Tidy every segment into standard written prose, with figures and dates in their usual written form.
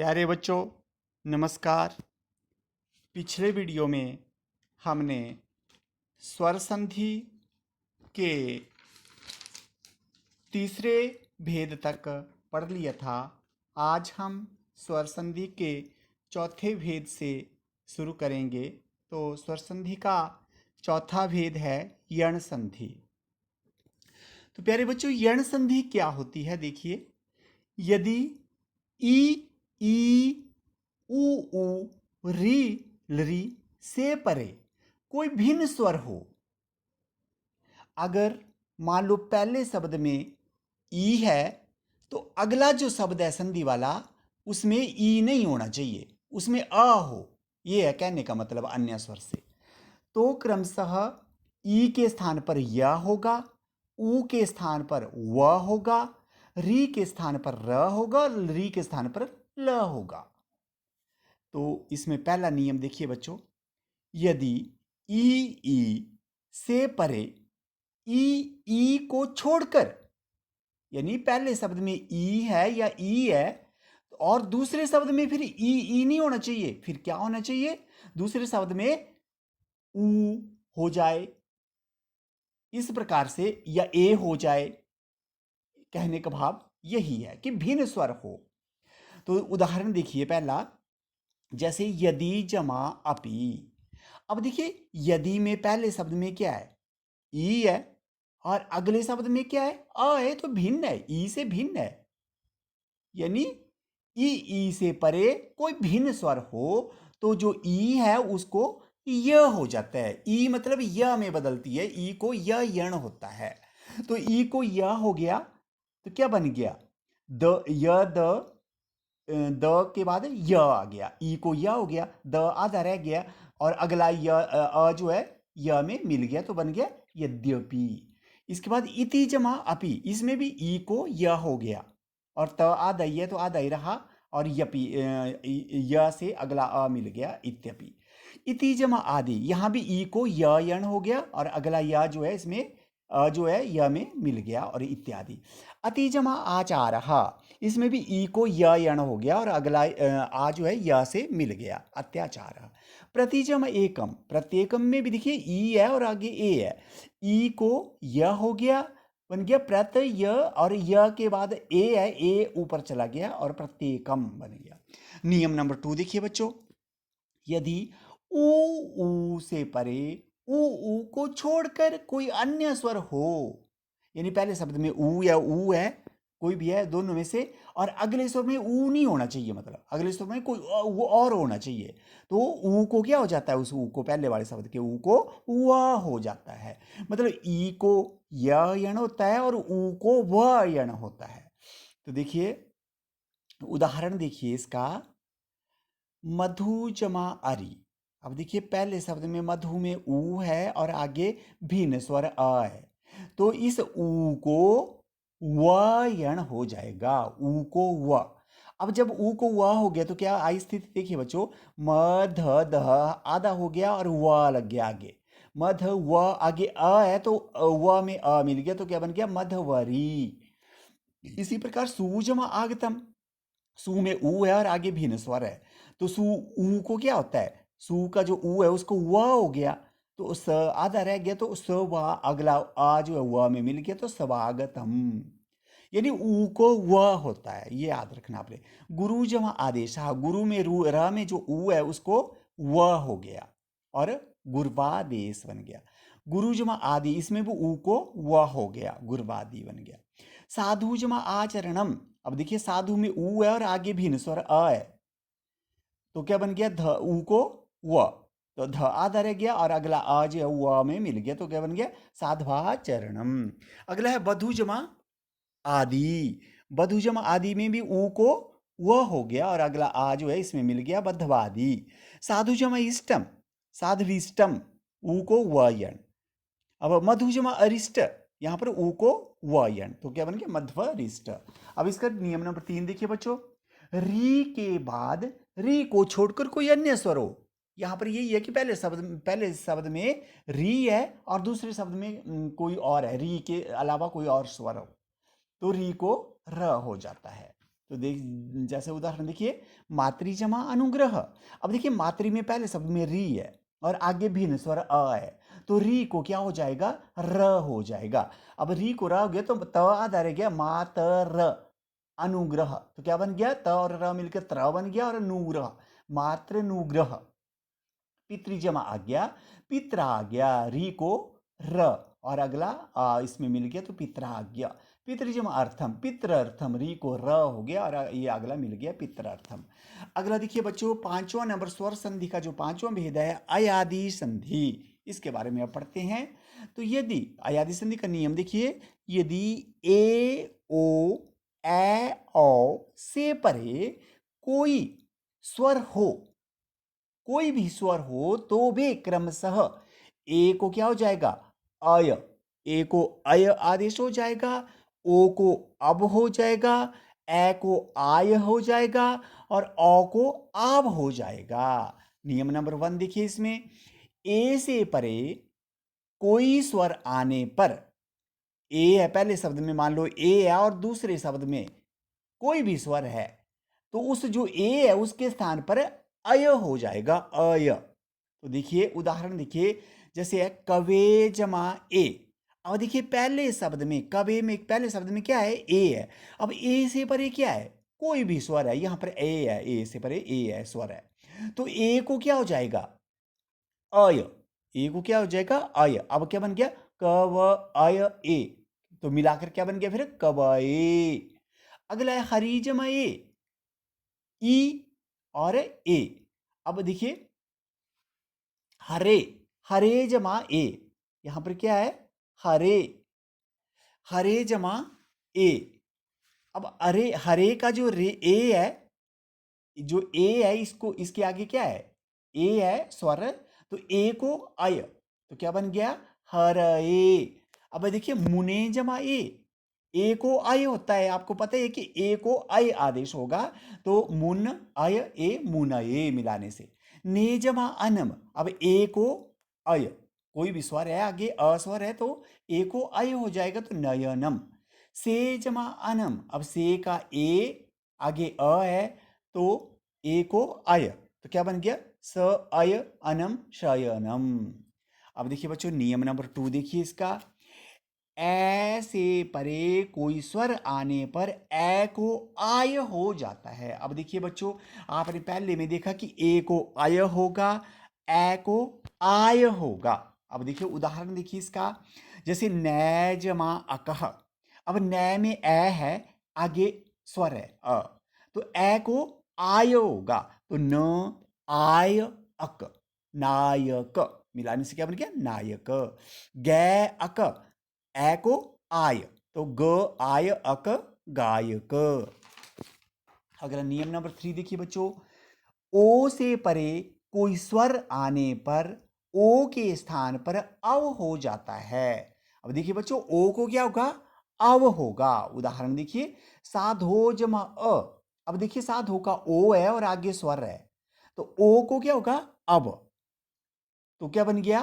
प्यारे बच्चों, नमस्कार। पिछले वीडियो में हमने स्वर संधि के तीसरे भेद तक पढ़ लिया था। आज हम स्वर संधि के चौथे भेद से शुरू करेंगे। तो स्वर संधि का चौथा भेद है यण संधि। तो प्यारे बच्चों, यण संधि क्या होती है? देखिए, यदि ई ई ऊ ऊ री लरी से परे कोई भिन्न स्वर हो, अगर मान लो पहले शब्द में ई है तो अगला जो शब्द है संधि वाला, उसमें ई नहीं होना चाहिए, उसमें अ हो। ये है कहने का मतलब अन्य स्वर से। तो क्रमशः ई के स्थान पर य होगा, ऊ के स्थान पर व होगा, री के स्थान पर र होगा और री के स्थान पर ल होगा। तो इसमें पहला नियम देखिए बच्चों, यदि ई से परे ई को छोड़कर, यानी पहले शब्द में ई है या ई है और दूसरे शब्द में फिर ई नहीं होना चाहिए, फिर क्या होना चाहिए? दूसरे शब्द में ऊ हो जाए इस प्रकार से, या ए हो जाए। कहने का भाव यही है कि भिन्न स्वर हो। तो उदाहरण देखिए पहला, जैसे यदि जमा अपी। अब देखिए, यदि में पहले शब्द में क्या है? ई है और अगले शब्द में क्या है? अ है। तो भिन्न है, ई से भिन्न है। यानी ई से परे कोई भिन्न स्वर हो तो जो ई है उसको य हो जाता है। ई मतलब य में बदलती है, ई को य यण होता है। तो ई को य हो गया तो क्या बन गया? द के बाद य आ गया, ई को य हो गया, द आधा रह गया और अगला य जो है य में मिल गया तो बन गया यद्यपि। इसके बाद इति जमा अपि, इसमें भी ई को य हो गया और त आधा ही है तो आधा ही रहा और यपि य से अगला अ मिल गया इत्यपि। इति जमा आदि, यहां भी ई को य यण हो गया और अगला य जो है इसमें जो है य में मिल गया और इत्यादि। अति जमा आचारः, इसमें भी ई को य यण हो गया और अगला आ जो है य से मिल गया अत्याचार। प्रतिजम एकम, प्रत्येकम में भी देखिए ई है और आगे ए है, ई को य हो गया, बन गया प्रत्यय और य के बाद ए है, ए ऊपर चला गया और प्रत्येकम बन गया। नियम नंबर 2 देखिए बच्चों, यदि ऊ से परे ऊ को छोड़कर कोई अन्य स्वर हो, यानी पहले शब्द में ऊ या ऊ है, कोई भी है दोनों में से, और अगले स्वर में ऊ नहीं होना चाहिए, मतलब अगले स्वर में कोई वो और होना चाहिए, तो ऊ को क्या हो जाता है? उस ऊ को, पहले वाले शब्द के ऊ को व हो जाता है। मतलब ई को य यण होता है और ऊ को व यण होता है। तो देखिए उदाहरण देखिए इसका, मधु जमा अरि। अब देखिए पहले शब्द में मधु में ऊ है और आगे भिन्न स्वर अ है, तो इस ऊ को व यण हो जाएगा, ऊ को व। अब जब ऊ को व हो गया तो क्या आई स्थिति देखिए बच्चों, म ध ध आधा हो गया और व लग गया आगे, मध व, आगे अ है तो व में अ मिल गया तो क्या बन गया? मधवरी। इसी प्रकार सु जमा आगतम, सु में ऊ है और आगे भिन्न स्वर है, तो सु ऊ को क्या होता है? सु का जो ऊ है उसको व हो गया, तो स आधा रह गया तो स व, अगला आ जो है व में मिल गया तो स्वागतम। यानी ऊ को व होता है, ये याद रखना आपने। गुरु जमा आदेश, गुरु में रू र में जो ऊ है उसको व हो गया और गुरवादेश बन गया। गुरु जमा आदि, इसमें भी ऊ को व हो गया, गुरवादी बन गया। साधु जमा आचरणम, अब देखिए साधु में ऊ है और आगे भिन्न स्वर अ है, तो क्या बन गया? ध ऊ को व, तो ध आधा रह गया और अगला आ जो है व में मिल गया तो क्या बन गया? साध्वाचरणम। अगला है बधु जमा आदि, बधु जमा आदि में भी ऊ को व हो गया और अगला आ जो है इसमें मिल गया बद्धवादी। साधु जमा इष्टम, साध्विष्टम, ऊ को व यण। अब मधु जमा अरिष्ट, यहां पर ऊ को व यण, तो क्या बन गया? मध्वरिष्ट। अब इसका नियम नंबर 3 देखिए बच्चों, री के बाद री को छोड़कर कोई अन्य स्वर हो। यहां पर यही है कि पहले शब्द में री है और दूसरे शब्द में कोई और है, री के अलावा कोई और स्वर हो, तो री को र हो जाता है। तो जैसे उदाहरण देखिए, मातृ जमा अनुग्रह। अब देखिए मातृ में पहले शब्द में री है और आगे भिन्न स्वर अ है, तो री को क्या हो जाएगा, र हो जाएगा। अब री को र हो गया तो त आधा रह गया, मातर अनुग्रह, तो क्या बन गया, त और र मिलकर त्र बन गया, और अनुग्रह मातृनुग्रह। पितृजमा आ गया, पित्रा आ गया, री को र, और अगला इसमें मिल गया तो पित्रा आ गया। पितृजमा अर्थम, पित्र अर्थम, री को र हो गया, और ये अगला मिल गया पित्र अर्थम। अगला देखिए बच्चों, पांचवा नंबर स्वर संधि का जो पांचवा भेद है, अयादि संधि, इसके बारे में अब पढ़ते हैं। तो यदि अयादि संधि का नियम देखिए, यदि ए ओ ए औ से परे कोई स्वर हो, कोई भी स्वर हो, तो वे क्रमशः ए को क्या हो जाएगा, अय, ए को अय आदेश हो जाएगा, ओ को अब हो जाएगा, ए को आय हो जाएगा, और अ को आब हो जाएगा। नियम नंबर 1 देखिए, इसमें ए से परे कोई स्वर आने पर, ए है पहले शब्द में, मान लो ए है और दूसरे शब्द में कोई भी स्वर है, तो उस जो ए है उसके स्थान पर अय हो जाएगा, अय। तो देखिए उदाहरण देखिए, जैसे है कवे जमा ए। अब देखिए पहले शब्द में, कवे में पहले शब्द में क्या है, ए है। अब ए से परे क्या है, कोई भी स्वर है, यहां पर ए है, ए से परे ए है, स्वर है, तो ए को क्या हो जाएगा, अय। ए को क्या हो जाएगा, अय। अब क्या बन गया, कव अय ए, तो मिलाकर क्या बन गया फिर, कवए। अगला है हरी जमा ए, ई और ए। अब देखिए हरे, हरे जमा ए, यहां पर क्या है, हरे, हरे जमा ए। अब अरे, हरे का जो रे ए है, जो ए है, इसको इसके आगे क्या है, ए है स्वर, तो ए को अय, तो क्या बन गया, हर ए। अब देखिए मुने जमा ए को अय होता है, आपको पता है कि ए को अय आदेश होगा, तो मुन अय ए, मुन ए मिलाने से। ने जमा अनम, अब ए को अय, कोई भी स्वर है आगे अस्वर है, तो ए को अय हो जाएगा, तो नयनम। से जमा अनम, अब से का ए आगे अ है, तो ए को अय, तो क्या बन गया, स अय अनम शयनम। अब देखिए बच्चों नियम नंबर 2 देखिए इसका, ए से परे कोई स्वर आने पर ए को आय हो जाता है। अब देखिए बच्चों, आपने पहले में देखा कि ए को आय होगा, ए को आय होगा। अब देखिए उदाहरण देखिए इसका, जैसे नै जमा अकह। अब नै में ए है, आगे स्वर है अ, तो ए को आय होगा, तो न आय अक, नायक, मिलाने से क्या बन गया, नायक। गै अक, ए को आय, तो ग आय अक, गायक। अगला नियम नंबर 3 देखिए बच्चों, ओ से परे कोई स्वर आने पर ओ के स्थान पर अव हो जाता है। अब देखिए बच्चों, ओ को क्या होगा, अव होगा। उदाहरण देखिए, साधो जमा अ। अब देखिए साधो का ओ है और आगे स्वर है, तो ओ को क्या होगा, अब, तो क्या बन गया,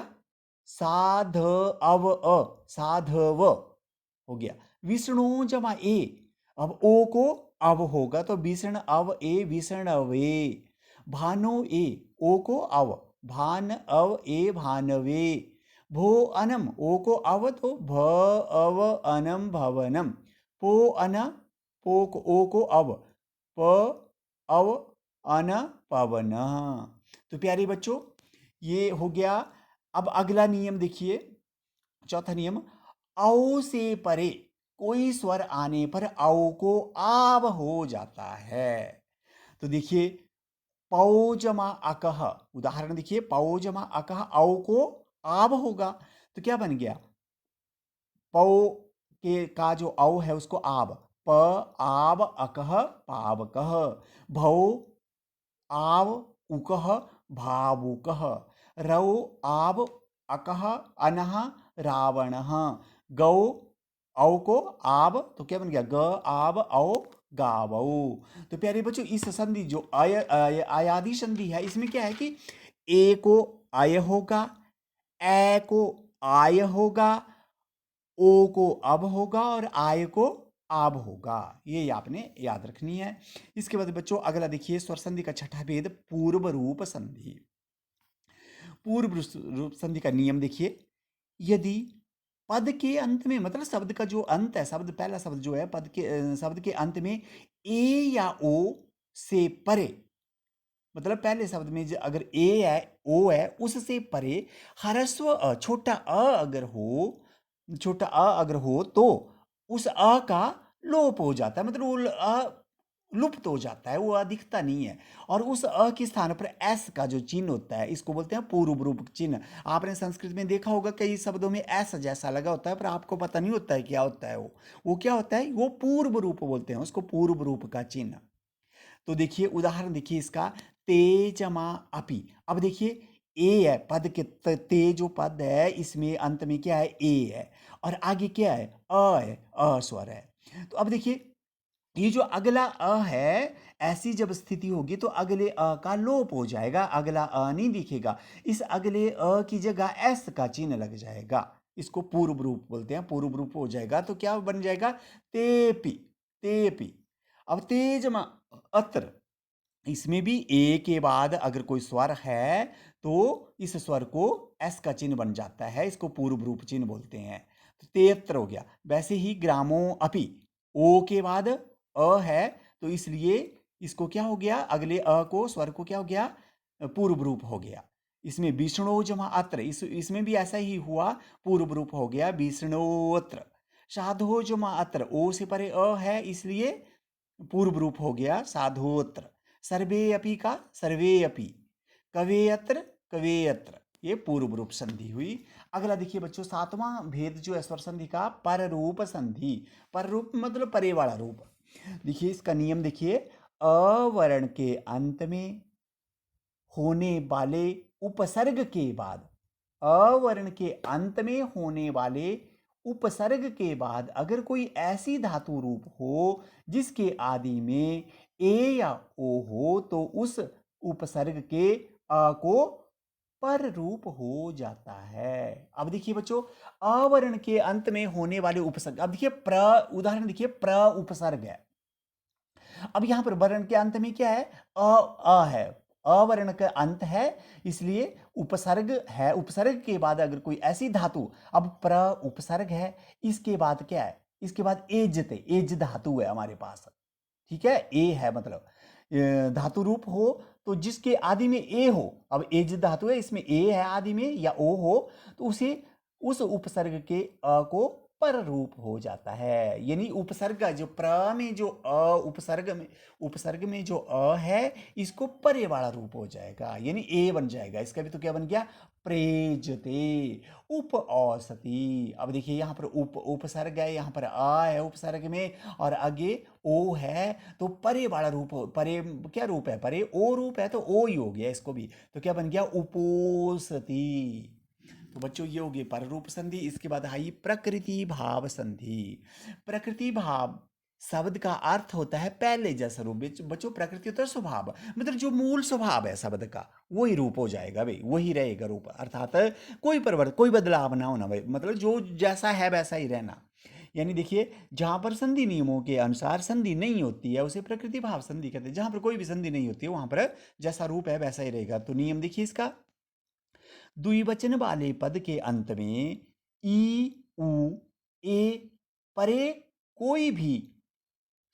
साध अव अ, साधव हो गया। विष्णु जमा ए, अब ओ को अब होगा, तो विष्ण अव ए, विष्णवे। भानो ए, ओ को अव, भान अव ए, भानवे। भो अनम, ओ को अव, तो भ अव अनम भवनम। पो अन, पो को ओ को अब, प अव अन पवन। तो प्यारे बच्चों, ये हो गया। अब अगला नियम देखिए, चौथा नियम, औ से परे कोई स्वर आने पर औ को आव हो जाता है। तो देखिए पौ जमा अकह, उदाहरण देखिए, पौ जमा अकह, औ को आव होगा, तो क्या बन गया, पौ के का जो औ है उसको आव, प आव अकह पावकह। भौ आव उकह भावुकः। रौ आव अकह अनः रावणः। गौ औ को आव, तो क्या बन गया, ग आव औ गावौ। तो प्यारे बच्चों, इस संधि जो आयादी संधि है, इसमें क्या है कि ए को आय होगा, ए को आय होगा, ओ को अब होगा, और आय को आब होगा। ये आपने याद रखनी है। इसके बाद बच्चों अगला देखिए स्वर संधि का छठा भेद पूर्व रूप संधि। पूर्व रूप संधि का नियम देखिए, यदि पद के अंत में मतलब शब्द का जो अंत है, शब्द पहला शब्द जो है पद के शब्द के अंत में ए या ओ से परे, मतलब पहले शब्द में अगर ए है ओ है उससे परे ह्रस्व अ छोटा अ अगर हो, छोटा अ अगर हो तो उस अ का लोप हो जाता है, मतलब वो अ लुप्त हो जाता है, वो अ दिखता नहीं है। और उस अ के स्थान पर एस का जो चिन्ह होता है इसको बोलते हैं पूर्व रूप चिन्ह। आपने संस्कृत में देखा होगा कई शब्दों में एस जैसा लगा होता है पर आपको पता नहीं होता है क्या होता है वो क्या होता है, वो पूर्व रूप बोलते हैं उसको, पूर्व रूप का चिन्ह। तो देखिए उदाहरण देखिए इसका, ते जमा अपि। अब देखिए ए है पद के ते जो पद है इसमें अंत में क्या है ए है और आगे क्या है अ है, अ स्वर है। तो अब देखिए ये जो अगला अ है ऐसी जब स्थिति होगी तो अगले अ का लोप हो जाएगा, अगला अ नहीं दिखेगा, इस अगले अ की जगह एस का चिन्ह लग जाएगा, इसको पूर्व रूप बोलते हैं, पूर्व रूप हो जाएगा तो क्या बन जाएगा तेपी, तेपी। अब तेजमा अत्र, इसमें भी ए के बाद अगर कोई स्वर है तो इस स्वर को एस का चिन्ह बन जाता है, इसको पूर्व रूप चिन्ह बोलते हैं। तो तेत्र हो गया। वैसे ही ग्रामो अपि, ओ के बाद अ है तो इसलिए इसको क्या हो गया, अगले अ को स्वर को क्या हो गया पूर्व रूप हो गया। इसमें विष्णु जमा अत्र, इसमें भी ऐसा ही हुआ, पूर्व रूप हो गया विष्णुत्र। साधो जमा अत्र, ओ से परे अ है इसलिए पूर्व रूप हो गया साधोत्र। सर्वे अपि का सर्वे अपि, कवेयत्र कवेयत्र, ये पूर्व रूप संधि हुई। अगला देखिए बच्चों सातवां भेद जो है स्वर संधि का पर रूप संधि। पर रूप मतलब परे वाला रूप। देखिए इसका नियम देखिए, अवर्ण के अंत में होने वाले उपसर्ग के बाद, अवर्ण के अंत में होने वाले उपसर्ग के बाद अगर कोई ऐसी धातु रूप हो जिसके आदि में ए या ओ हो तो उस उपसर्ग के अ को पर रूप हो जाता है। अब देखिए बच्चों अवर्ण के अंत में होने वाले उपसर्ग, अब देखिए प्र, उदाहरण देखिए प्र उपसर्ग है। अब यहां पर वर्ण के अंत में क्या है अ है, अवर्ण का अंत है इसलिए उपसर्ग है, उपसर्ग के बाद अगर कोई ऐसी धातु, अब प्र उपसर्ग है इसके बाद क्या है, इसके बाद एजते, एज धातु है हमारे पास, ठीक है, ए है मतलब धातु रूप हो तो जिसके आदि में ए हो, अब एज धातु है इसमें ए है आदि में या ओ हो तो उसे उस उपसर्ग के अ को पर रूप हो जाता है। यानी उपसर्ग जो प्र में जो अ उपसर्ग में जो अ है इसको परे वाला रूप हो जाएगा, यानी ए बन जाएगा, इसका भी तो क्या बन गया प्रेजते, उप औसती। अब देखिए यहाँ पर उपसर्ग है, यहाँ पर आ है उपसर्ग में और आगे ओ है तो परे वाला रूप परे क्या रूप है, परे ओ रूप है तो ओ ही हो गया इसको भी, तो क्या बन गया उपोसती। तो बच्चों ये हो गई पर रूप संधि। इसके बाद आई प्रकृति भाव संधि। प्रकृति भाव शब्द का अर्थ होता है पहले जैसा रूप, बच्चों प्रकृति होता है स्वभाव, मतलब जो मूल स्वभाव है शब्द का वही रूप हो जाएगा भाई, वही रहेगा रूप, अर्थात कोई परिवर्तन कोई बदलाव ना होना भाई, मतलब जो जैसा है वैसा ही रहना। यानी देखिए जहां पर संधि नियमों के अनुसार संधि नहीं होती है उसे प्रकृति भाव संधि कहते हैं, जहां पर कोई भी संधि नहीं होती है वहां पर जैसा रूप है वैसा ही रहेगा। तो नियम देखिए इसका, द्विवचन वाले पद के अंत में ई उ ए परे कोई भी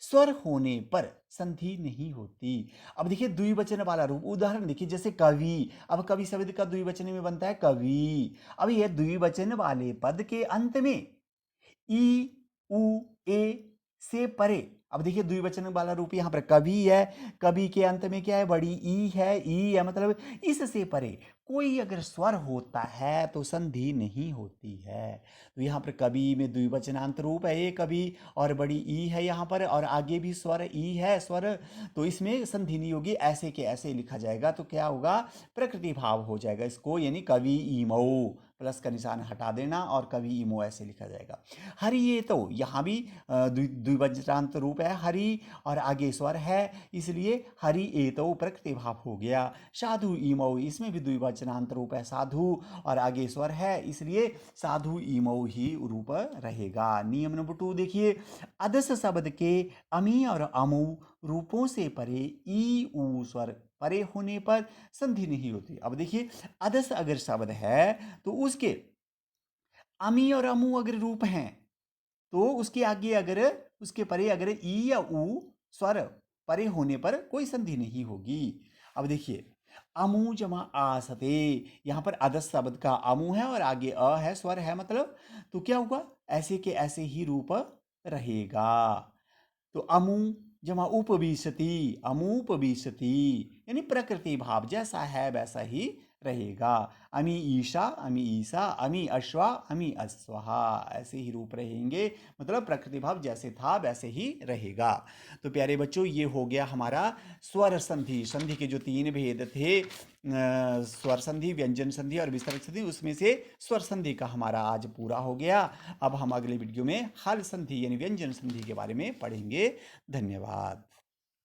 स्वर होने पर संधि नहीं होती। अब देखिए द्विवचन वाला रूप, उदाहरण देखिए जैसे कवि, अब कवि शब्द का द्विवचन में बनता है कवि, अब यह द्विवचन वाले पद के अंत में ई उ ए से परे, अब देखिए द्विवचन वाला रूप यहाँ पर कवि है, कवि के अंत में क्या है बड़ी ई है, ई है मतलब इससे परे कोई अगर स्वर होता है तो संधि नहीं होती है। तो यहाँ पर कवि में द्विवचनांत रूप है ये कवि और बड़ी ई है यहाँ पर और आगे भी स्वर ई है स्वर, तो इसमें संधि नहीं होगी, ऐसे के ऐसे लिखा जाएगा तो क्या होगा प्रकृति भाव हो जाएगा इसको, यानी कवि ईमो, प्लस का निशान हटा देना और कवि ईमो ऐसे लिखा जाएगा। हरि ये तो यहाँ भी द्विवचनांत रूप है हरि और आगे स्वर है इसलिए हरि ए तो प्रकृति भाव हो गया। साधु ईमो, इसमें भी वचनांतर रूप है साधु और आगे स्वर है, इसलिए साधु ईमऊ ही रूप रहेगा। नियम नंबर 2 देखिए, अदस शब्द के अमी और अमु रूपों से परे ई ऊ स्वर परे होने पर संधि नहीं होती। अब देखिए, अदस अगर शब्द है तो उसके अमी और अमु अगर रूप हैं तो उसके आगे अगर उसके परे अगर ई या ऊ स्वर परे होने पर कोई संधि नहीं होगी। अब देखिए, अमु जमा आसते, यहां पर अदस शब्द का अमु है और आगे अ है, स्वर है मतलब, तो क्या होगा, ऐसे के ऐसे ही रूप रहेगा। तो अमु जमा उपविशति, अमुपविशति, यानी प्रकृति भाव जैसा है वैसा ही रहेगा। अमी ईशा, अमी ईसा, अमी अश्वा, अमी अश्वहा, ऐसे ही रूप रहेंगे, मतलब प्रकृति भाव जैसे था वैसे ही रहेगा। तो प्यारे बच्चों, ये हो गया हमारा स्वर संधि। संधि के जो 3 भेद थे, स्वर संधि, व्यंजन संधि और विसर्ग संधि, उसमें से स्वर संधि का हमारा आज पूरा हो गया। अब हम अगले वीडियो में हल संधि यानी व्यंजन संधि के बारे में पढ़ेंगे। धन्यवाद।